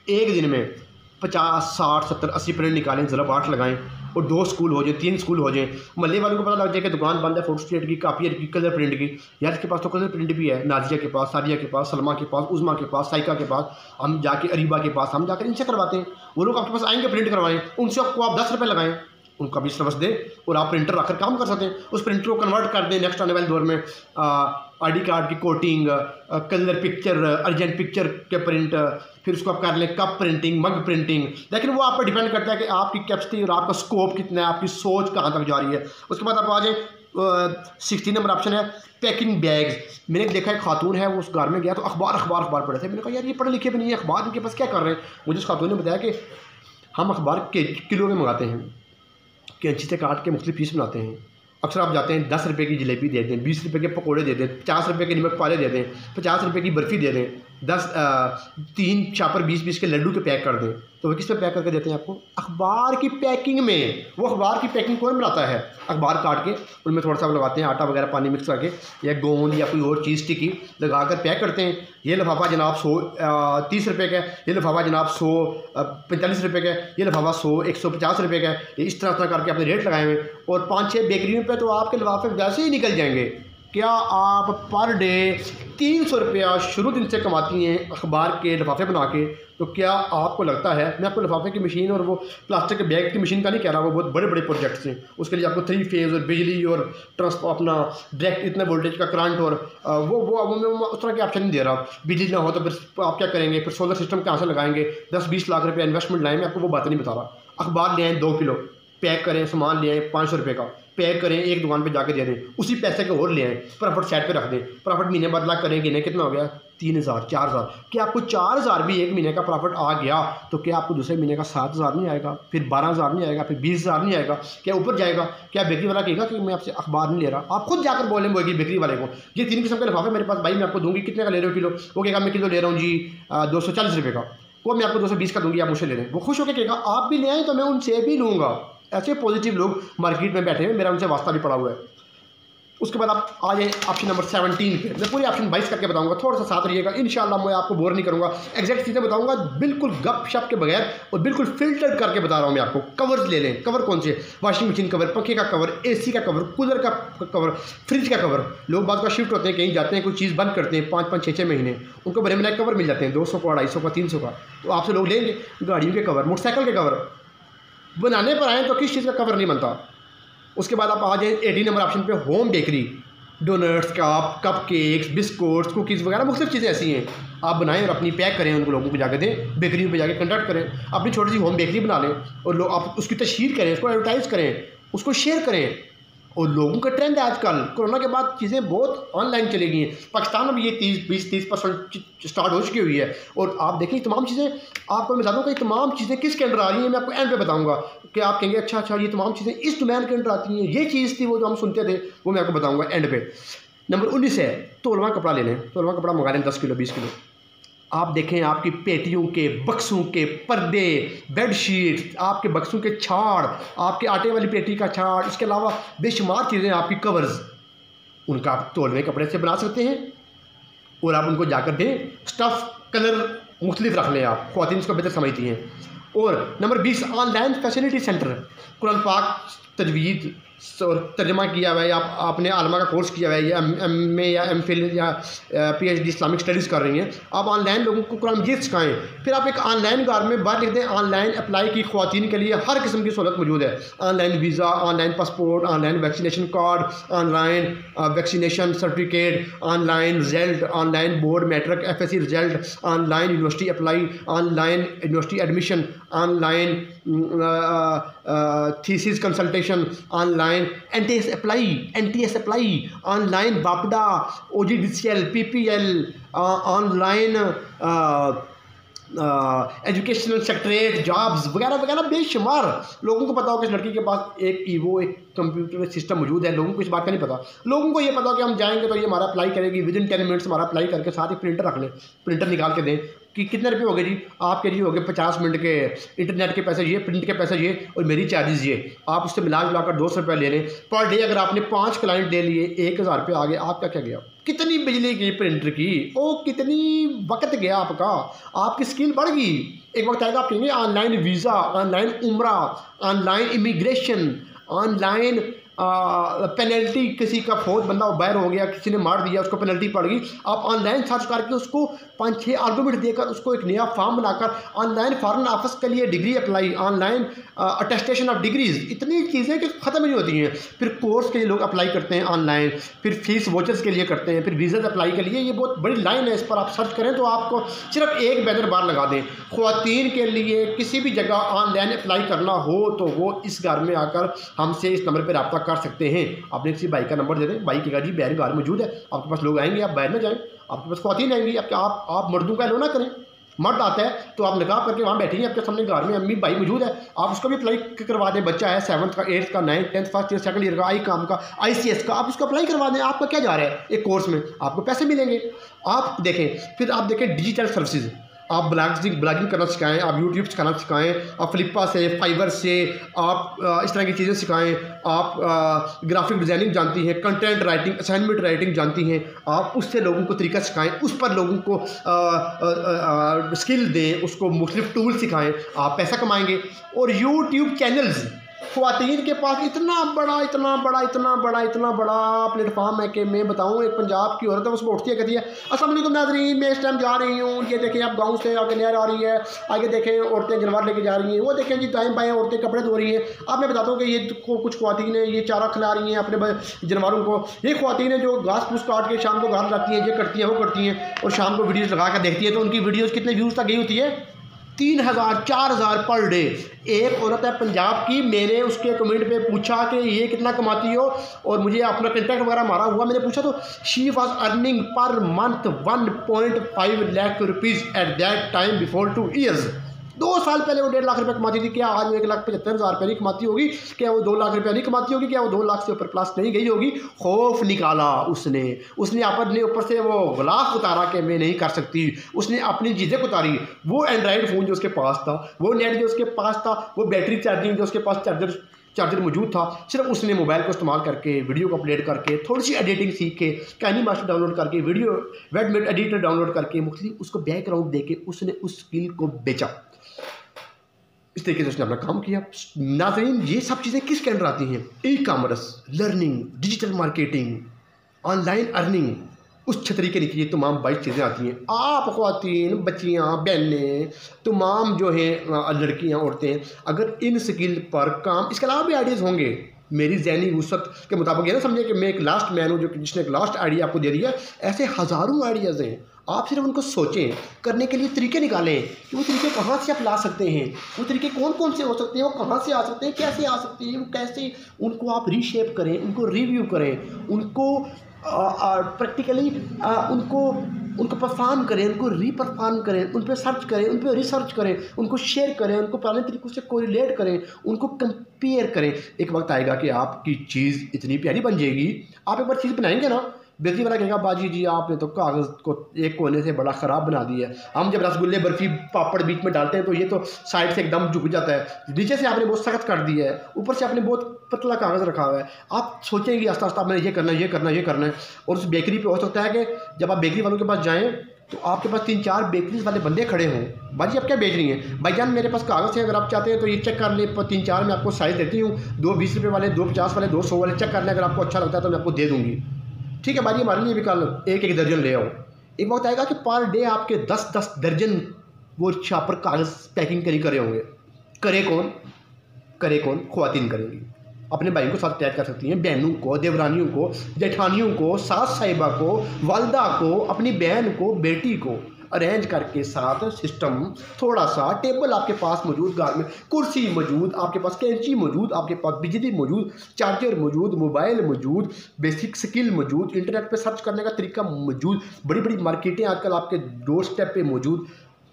एक दिन में 50, 60, 70, 80 प्रिंट निकालें, ज़रा बाट लगाएं और 2 स्कूल हो जाए, 3 स्कूल हो जाए। महल्ले वालों को पता लग जाए कि दुकान बंद है फोटोस्टेट की, कापियर की, कलर प्रिंट की। यार इसके पास तो कलर प्रिंट भी है, नाजिया के पास, सादिया के पास, सलमा के पास, उज़मा के पास, साइका के पास, हम जाके अरीबा के पास, हम जाकर इनसे करवाते हैं। वो लोग आपके पास आएंगे प्रिंट करवाएं, उनसे आपको आप 10 रुपये लगाएं, उनका भी सर्विस दें और आप प्रिंटर रखकर काम कर सकते हैं। उस प्रिंटर को कन्वर्ट कर दें नेक्स्ट आने वाले दौर में ID कार्ड की coating, colour picture, urgent picture के प्रिंट, फिर उसको आप कर लें कप प्रिंटिंग, मग प्रिंटिंग। लेकिन वो आप पर डिपेंड करता है कि आपकी कैपेसिटी और आपका स्कोप कितना है, आपकी सोच कहाँ तक जा रही है। उसके बाद आप आ जाए 16 नंबर ऑप्शन है पैकिंग बैग्स। मैंने देखा एक खातून है, वो उस घर में गया तो अखबार पढ़े थे। मैंने कहा यार ये पढ़े लिखे भी नहीं है, अखबार इनके पास क्या कर रहे हैं। मुझे उस खातून ने बताया कि हम अखबार के किलो में मंगाते हैं, कैंची से काट के मुख्तलिफ पीस बनाते हैं। अक्सर आप जाते हैं 10 रुपये की जलेबी दे दें, 20 रुपये के पकौड़े दे दें, 50 रुपये के नमक पाले दे दें, 50 रुपये की बर्फ़ी दे दें। 3 शापर 20-20 के लड्डू के पैक कर दें, तो वो किस पे पैक करके देते हैं आपको? अखबार की पैकिंग में। वो अखबार की पैकिंग कौन बनाता है? अखबार काट के उनमें थोड़ा सा लगाते हैं आटा वगैरह पानी मिक्स करके, या गोंद या कोई और चीज़ टिकी लगा कर पैक करते हैं। ये लिफाफा जनाब 130 रुपये का है, ये लिफाफा जनाब 145 रुपये का है, ये लिफाफा 150 रुपये का है। इस तरह करके अपने रेट लगाए हुए, और 5-6 बेकरियों पे तो आपके लिफाफे वैसे ही निकल जाएंगे। क्या आप पर डे 300 रुपया शुरू दिन से कमाती हैं अखबार के लिफाफे बना के? तो क्या आपको लगता है, मैं आपको लिफाफे की मशीन और वो प्लास्टिक के बैग की मशीन का नहीं कह रहा, वो बहुत बड़े बड़े प्रोजेक्ट्स हैं, उसके लिए आपको 3 फेज़ और बिजली और ट्रांसपोर्ट अपना डायरेक्ट इतने वोल्टेज का करंट और वो उस तरह के ऑप्शन नहीं दे रहा। बिजली ना हो तो फिर आप क्या करेंगे? फिर सोलर सिस्टम कहाँ से लगाएंगे? 10-20 लाख रुपये इन्वेस्टमेंट लाएँ, मैं आपको वो बातें नहीं बता रहा। अखबार ले आएँ 2 किलो, पैक करें, सामान ले आएँ 500 रुपये का, पैक करें, एक दुकान पे जाके दे दें, उसी पैसे के और ले आएँ, प्रॉफिट साइड पे रख दें, प्रॉफिट महीने बाद लाख करें, गिने कितना हो गया? 3000 4000। क्या आपको 4000 भी एक महीने का प्रॉफिट आ गया तो क्या आपको दूसरे महीने का 7000 नहीं आएगा? फिर 12000 नहीं आएगा? फिर 20000 नहीं आएगा? क्या ऊपर जाएगा? क्या बेकरी वाला कहेगा कि मैं आपसे अखबार नहीं ले रहा? आप खुद जाकर बोलें वो बेकरी वाले को, ये 3 किस्म के लिफाफे मेरे पास भाई, मैं आपको दूंगी, कितने का ले रहे हो किलो? वो कहेगा मैं किलो ले रहा हूँ जी 240 रुपये का। वो मैं आपको 220 का दूंगी, आप मुझसे ले लें। वो खुश होकर कहेगा आप भी ले आए तो मैं उनसे भी लूँगा। ऐसे पॉजिटिव लोग मार्केट में बैठे हैं, मेरा उनसे वास्ता भी पड़ा हुआ है। उसके बाद आप आ जाए ऑप्शन नंबर 17 पे। मैं पूरी ऑप्शन 22 करके बताऊंगा, थोड़ा सा साथ रहिएगा, इंशाल्लाह मैं आपको बोर नहीं करूंगा, एग्जैक्ट चीज़ें बताऊंगा बिल्कुल गप शप के बगैर, और बिल्कुल फिल्टर्ड करके बता रहा हूँ मैं आपको। कवर्स ले लें, कवर कौन से? वॉशिंग मशीन कवर, पंखे का कवर, AC का कवर, कूलर का कवर, फ्रिज का कवर। लोग बात का शिफ्ट होते हैं, कहीं जाते हैं, कोई चीज़ बंद करते हैं 5-5 6-6 महीने, उनको बड़े बड़े कवर मिल जाते हैं 200 का, 250 का, 300 का, तो आपसे लोग लेंगे। गाड़ियों के कवर, मोटरसाइकिल के कवर बनाने पर आएँ तो किस चीज़ का कवर नहीं बनता। उसके बाद आप आ जाए 18 नंबर ऑप्शन पे, home bakery, donuts, cup cakes, biscuits, cookies वगैरह मुख्तलिफ चीज़ें ऐसी हैं, आप बनाएं और अपनी पैक करें, उनको लोगों को जाकर दें, बेकरियों पे जाके कंडक्ट करें, अपनी छोटी सी होम बेकरी बना लें, और लोग आप उसकी तशहीर करें, उसको एडवर्टाइज़ करें, उसको शेयर करें। और लोगों का ट्रेंड है आजकल, कोरोना के बाद चीज़ें बहुत ऑनलाइन चली गई हैं। पाकिस्तान में भी ये 20-30% स्टार्ट हो चुकी हुई है, और आप देखें तमाम चीज़ें, आपको मैं बता दूँ कि तमाम चीज़ें किस के अंडर आ रही हैं, मैं आपको एंड पे बताऊँगा कि आप कहेंगे अच्छा ये तमाम चीज़ें इस डोमेन के अंडर आती हैं, ये चीज़ थी वो जो हम सुनते थे, वो मैं आपको बताऊँगा एंड पे। नंबर 19 है तोलवा कपड़ा ले लें, तोलवा कपड़ा मंगा लें 10 किलो 20 किलो। आप देखें आपकी पेटियों के, बक्सों के पर्दे, बेडशीट, आपके बक्सों के छाड़, आपके आटे वाली पेटी का छाड़, इसके अलावा बेशुमार चीज़ें, आपकी कवर्स, उनका आप तोलवे कपड़े से बना सकते हैं, और आप उनको जाकर दें। स्टफ़ कलर मुख्तलिफ रख लें, आप ख़वातीन इसको बेहतर समझती हैं। और number 20 online facility centre, Quran पाक तजवीद और तर्जमा किया हुआ है, आपने आलमा का कोर्स किया हुआ है, या MA या MPhil या PhD इस्लामिक स्टडीज़ कर रही हैं, आप ऑनलाइन लोगों को कुरान मजीद सिखाएँ। फिर आप एक ऑनलाइन गार में बात लिख दें, ऑनलाइन अप्लाई की ख़वातीन के लिए हर किस्म की सहूलत मौजूद है। Online visa, online passport, online vaccination card, online vaccination certificate, online result, online board matric FSC result, online university apply, online university admission, online thesis consultation, online NTS apply, online बापडा, OGDCL, PPL, online educational secretariat jobs वगैरह वगैरह बेशुमार। लोगों को पता हो कि इस लड़की के पास एक ईवो, एक कंप्यूटर सिस्टम मौजूद है, लोगों को इस बात का नहीं पता। लोगों को ये पता कि हम जाएंगे तो ये हमारा अप्लाई करेगी, विदिन 10 मिनट्स हमारा अप्लाई करके साथ ही प्रिंटर रख लें, प्रिंटर निकाल के दें कि कितने रुपये हो गए जी, आपके लिए हो गए 50 मिनट के इंटरनेट के पैसे ये, प्रिंट के पैसे ये, और मेरी चार्जेस ये, आप उससे मिलाकर 200 रुपये ले लें पर डे। अगर आपने 5 क्लाइंट ले लिए 1000 रुपये आ गए, आपका क्या गया? कितनी बिजली की प्रिंटर की, ओ कितनी वक्त गया आपका, आपकी स्किल बढ़ गई। एक वक्त आएगा आप कहेंगे ऑनलाइन वीज़ा, ऑनलाइन उम्रा, ऑनलाइन इमिग्रेशन, ऑनलाइन पेनल्टी, किसी का फौज बंदा बाहर हो गया, किसी ने मार दिया, उसको पेनल्टी पड़ गई, आप ऑनलाइन सर्च करके उसको 5-6 आर्गूमेंट देकर उसको एक नया फॉर्म बनाकर ऑनलाइन फॉरेन ऑफिस के लिए degree apply, online attestation of degrees, इतनी चीज़ें कि ख़त्म नहीं होती हैं। फिर कोर्स के लिए लोग अप्लाई करते हैं ऑनलाइन, फिर फीस वोचर्स के लिए करते हैं, फिर वीज़ा अप्लाई के लिए, ये बहुत बड़ी लाइन है, इस पर आप सर्च करें तो आपको सिर्फ एक बैनर बार लगा दें। ख़वातीन के लिए किसी भी जगह ऑनलाइन अप्लाई करना हो तो वो इस घर में आकर हमसे इस नंबर पर रब्ता कर सकते हैं। आपने किसी भाई का नंबर दे दें, भाई की जी बैर घर मौजूद है, आपके पास लोग आएंगे, आप बाहर ना जाएं, आपके पास ख़वातीन आएंगी, आप मर्दों का लो ना करें, मर्द आता है तो आप निकाह करके वहाँ बैठेंगे, आपके सामने घर में अम्मी भाई मौजूद है, आप उसको भी अप्लाई करवा दें। बच्चा है 7th का, 8th का, 9th, 10th, first year, second year का, आई काम का, ICS का, आप उसको अप्लाई करवा दें। आपका क्या जा रहा है, एक कोर्स में आपको पैसे मिलेंगे। आप देखें, फिर आप देखें डिजिटल सर्विसेज, आप ब्लॉगिंग करना सिखाएं, आप यूट्यूब सिखाना सिखाएं, आप फ्लिपा से, फाइवर से आप इस तरह की चीज़ें सिखाएं। आप ग्राफिक डिज़ाइनिंग जानती हैं, कंटेंट राइटिंग, असाइनमेंट राइटिंग जानती हैं, आप उससे लोगों को तरीका सिखाएं, उस पर लोगों को स्किल दें, उसको मुख्तलिफ टूल सिखाएं, आप पैसा कमाएंगे। और यूट्यूब चैनल्स, ख़वातीन के पास इतना बड़ा प्लेटफॉर्म है कि मैं बताऊं, एक पंजाब की औरत है, उसमें उठती है, कहती है अस्सलाम वालेकुम नाज़रीन, मैं इस टाइम जा रही हूँ, ये देखें आप गांव से आगे नहर आ रही है, आगे देखें औरतें जानवर लेके जा रही हैं, वो देखें जी दाएं बाएं औरतें कपड़े धो रही हैं। अब मैं बताता हूँ कि ये कुछ ख़वातीन हैं, ये चारा खिला रही हैं अपने जानवरों को। ये ख़वातीन हैं जो घास फूस काट के शाम को घर जाती हैं, ये करती हैं, वो करती हैं, और शाम को वीडियोज़ लगा कर देखती है, तो उनकी वीडियोज़ कितने व्यूज़ तक गई होती है, 3000 4000 पर डे। एक औरत है पंजाब की, मैंने उसके कमेंट पे पूछा कि ये कितना कमाती हो, और मुझे अपना कॉन्टैक्ट वगैरह मारा हुआ, मैंने पूछा तो she was earning per month 1.5 lakh rupees at that time before 2 years. 2 साल पहले वो 1.5 लाख रुपये कमाती थी। क्या आज वो 1,75,000 रुपये नहीं कमाती होगी? क्या वो 2 लाख रुपये नहीं कमाती होगी? क्या वो 2 लाख से ऊपर प्लस नहीं गई होगी? खौफ निकाला उसने अपने ऊपर से वो गुलाफ उतारा कि मैं नहीं कर सकती। उसने अपनी चीज़ें उतारी। वो एंड्राइड फ़ोन जो उसके पास था, वो नेट जो उसके पास था, वो बैटरी चार्जिंग जो उसके पास चार्जर मौजूद था, सिर्फ उसने मोबाइल को इस्तेमाल करके, वीडियो को अपलोड करके, थोड़ी सी एडिटिंग सीख के, काइनी मास्टर डाउनलोड करके, वीडियो वेबमेट एडिटर डाउनलोड करके, मुख्तलिफ उसको बैकग्राउंड दे के उसने उस स्किल को बेचा। इस तरीके से उसने अपना काम किया। नाज़रीन, ये सब चीज़ें किसके अंदर आती हैं? E commerce, learning, digital marketing, online earning, उस छतरी के नीचे ये तमाम 22 चीज़ें आती हैं। आप ख़वातीन, बच्चियाँ, बहनें, तमाम जो हैं लड़कियाँ, औरतें, अगर इन स्किल पर काम, इसके अलावा भी आइडियाज़ होंगे, मेरी ज़हनी वुसअत के मुताबिक ये ना समझे कि मैं एक लास्ट मैन हूँ जो जिसने एक लास्ट आइडिया आपको दे दिया। ऐसे हज़ारों आइडियाज़ हैं, आप सिर्फ उनको सोचें, करने के लिए तरीके निकालें कि वो तरीके कहाँ से आप ला सकते हैं, वो तरीके कौन कौन से हो सकते हैं, वो कहाँ से आ सकते हैं, कैसे आ सकते हैं, वो कैसे, उनको आप रीशेप करें, उनको रिव्यू करें, उनको प्रैक्टिकली उनको परफॉर्म करें, उनको रीपरफॉर्म करें, उन पर सर्च करें, उन पर रिसर्च करें, उनको शेयर करें, उनको पुराने तरीक़ों से कोरिलेट करें, उनको कंपेयर करें। एक वक्त आएगा कि आपकी चीज़ इतनी प्यारी बन जाएगी, आप एक बार चीज़ बनाएंगे ना, बेकरी वाला कहेगा बाजी जी आपने तो कागज़ को एक कोने से बड़ा ख़राब बना दिया है। हम जब रसगुल्ले, बर्फ़ी, पापड़ बीच में डालते हैं तो ये तो साइड से एकदम झुक जाता है, नीचे से आपने बहुत सख्त कर दिया है, ऊपर से आपने बहुत पतला कागज़ रखा हुआ है। आप सोचेंगे आस्ता आस्ता मैंने ये करना है, ये करना है, ये करना है। और उस बेकरी पे हो सकता है कि जब आप बेकरी वालों के पास जाएँ तो आपके पास 3-4 बेकरीज वाले बंदे खड़े हों, बाजी आप क्या बेच रही हैं? भाईजान मेरे पास कागज़ है, अगर आप चाहते हैं तो ये चेक कर लें, 3-4 मैं आपको साइज़ देती हूँ, 2 20 रुपये वाले, 2 50 वाले, 2 100 वाले, चेक कर लें, अगर आपको अच्छा लगता है तो मैं आपको दे दूँगी। ठीक है भाई, हमारे लिए भी कल 1-1 दर्जन ले आओ। एक वक्त आएगा कि पर डे आपके 10-10 दर्जन वो छापर कागज़ पैकिंग करे होंगे। करे कौन? ख़वातीन करेंगी। अपने भाइयों को साथ अटैच कर सकती हैं, बहनों को, देवरानियों को, जेठानियों को, सास साहिबा को, वालदा को, अपनी बहन को, बेटी को अरेंज करके साथ सिस्टम, थोड़ा सा टेबल आपके पास मौजूद, घर में कुर्सी मौजूद, आपके पास कैंची मौजूद, आपके पास बिजली मौजूद, चार्जर मौजूद, मोबाइल मौजूद, बेसिक स्किल मौजूद, इंटरनेट पे सर्च करने का तरीका मौजूद, बड़ी बड़ी मार्केटें आजकल आपके डोर स्टेप पे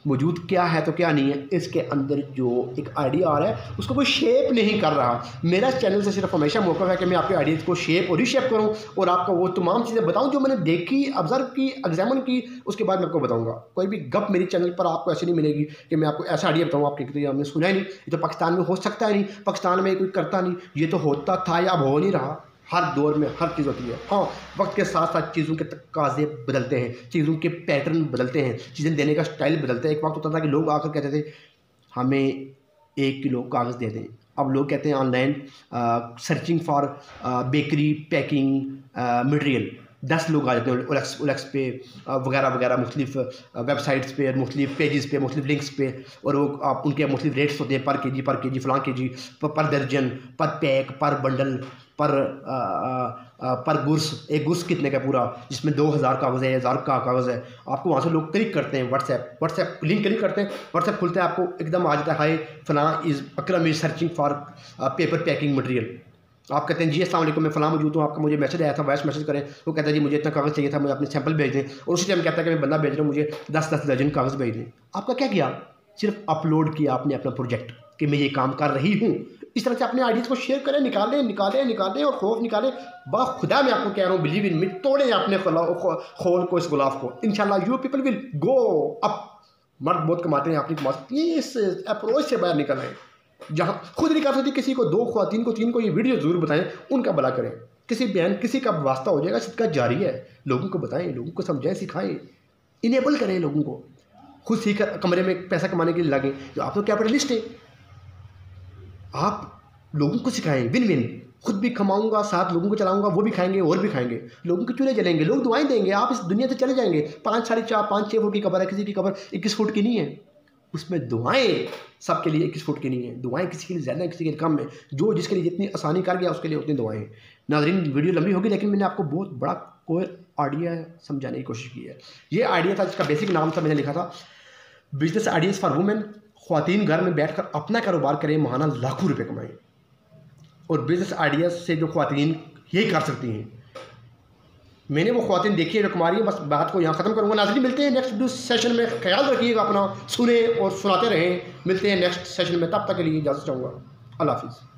मौजूद क्या है तो क्या नहीं है। इसके अंदर जो एक आइडिया आ रहा है उसको कोई शेप नहीं कर रहा। मेरा चैनल से सिर्फ हमेशा मौका है कि मैं आपके आइडियाज़ को शेप और रीशेप करूं और आपको वो तमाम चीज़ें बताऊं जो मैंने देखी, ऑब्जर्व की, एग्जामिन की, उसके बाद मैं आपको बताऊंगा। कोई भी गप मेरी चैनल पर आपको ऐसी नहीं मिलेगी कि मैं आपको ऐसा आइडिया बताऊँ आपके तो हमने सुना ही नहीं, ये तो पाकिस्तान में हो सकता है नहीं, पाकिस्तान में कोई करता नहीं, ये तो होता था या अब हो नहीं रहा। हर दौर में हर चीज़ होती है। हाँ, वक्त के साथ साथ चीज़ों के तकाज़े बदलते हैं, चीज़ों के पैटर्न बदलते हैं, चीज़ें देने का स्टाइल बदलता है। एक वक्त होता था कि लोग आकर कहते थे हमें 1 किलो कागज़ दे दें, अब लोग कहते हैं online searching for bakery packing material, 10 लोग आ जाते हैं ओलेक्स पे वगैरह वगैरह, मुख्तलिफ वेबसाइट्स पे, मुख्तलिफ पेजेस पे, मुख्तलिफ लिंक्स पे, और वो आप उनके मुख्तलिफ रेट्स होते हैं, पर केजी फ़लाँ केजी, पर दर्जन, पर पैक, पर बंडल, पर गुर्स। एक गुर्स कितने का पूरा, जिसमें 2000 कागज़ है, 1000 का कागज़ है। आपको वहाँ से लोग क्लिक करते हैं, व्हाट्सएप लिंक क्लिक करते हैं, व्हाट्सएप खुलता है, आपको एकदम आ जाता है हाय फलां is Akram is searching for paper packing material. आप कहते हैं जी अस्सलाम वालेकुम, मैं फ़लाँ मौजूद हूँ, आपका मुझे मैसेज आया था, वॉइस मैसेज करें। वो कहता है जी मुझे इतना कागज़ चाहिए था, मुझे अपने सैंपल भेज दें, और उसी टाइम कहता है कि मैं बंदा भेज रहा हूँ, मुझे 10-10 दर्जन कागज़ भेज दें। आपका क्या किया? सिर्फ अपलोड किया आपने अपना प्रोजेक्ट कि मैं ये काम कर रही हूँ। इस तरह से अपने आइडियाज़ को शेयर करें, निकालें और खौफ निकालें। बाखुदा मैं आपको कह रहा हूँ, बिलीव इन मी, तोड़ें अपने खोल को, इस गुलाफ को। इंशाल्लाह you people will go up. मर्द बहुत कमाते हैं, आप नहीं कमा सकते। इस अप्रोच से बाहर निकल आए। जहाँ खुद नहीं कर सकती, किसी को, 2 ख़वातीन को, 3 को ये वीडियो ज़रूर बताएं, उनका भला करें। किसी बहन किसी का वास्ता हो जाएगा, सिद्का जारी है। लोगों को बताएं, लोगों को समझाएं, सिखाएं, इनेबल करें लोगों को। खुद सीख कमरे में पैसा कमाने के लिए लगें। तो आप तो कैपिटलिस्ट हैं, आप लोगों को सिखाएं। विन विन, खुद भी कमाऊंगा, साथ लोगों को चलाऊंगा, वो भी खाएंगे और भी खाएंगे, लोगों के चूल्हे जलेंगे, लोग दुआएं देंगे, आप इस दुनिया से चले जाएंगे। 5, 4.5, 5-6 फुट की कब्र है, किसी की कब्र 21 फुट की नहीं है। उसमें दुआएं सबके लिए 21 फुट की नहीं है। दुआएं किसी के लिए ज़्यादा है, किसी के लिए कम है। जो जिसके लिए जितनी आसानी कर गया उसके लिए उतनी दुआएं हैं। नाज़रीन, वीडियो लंबी होगी, लेकिन मैंने आपको बहुत बड़ा कोई आइडिया समझाने की कोशिश की है। ये आइडिया था, जिसका बेसिक नाम था, मैंने लिखा था बिजनेस आइडियाज़ फॉर वुमेन। ख्वातीन घर में बैठकर अपना कारोबार करें, महाना लाखों रुपए कमाएं। और बिजनेस आइडियाज़ से जो ख्वातीन यही कर सकती हैं। मैंने वो ख्वातीन देखी है जो कुमारी है। बस बात को यहाँ ख़त्म करूँगा। नाज़रीन, मिलते हैं नेक्स्ट सेशन में। ख्याल रखिएगा अपना, सुने और सुनाते रहें। मिलते हैं नेक्स्ट सेशन में, तब तक के लिए इजाज़त चाहूँगा। अल्लाह हाफ़िज़।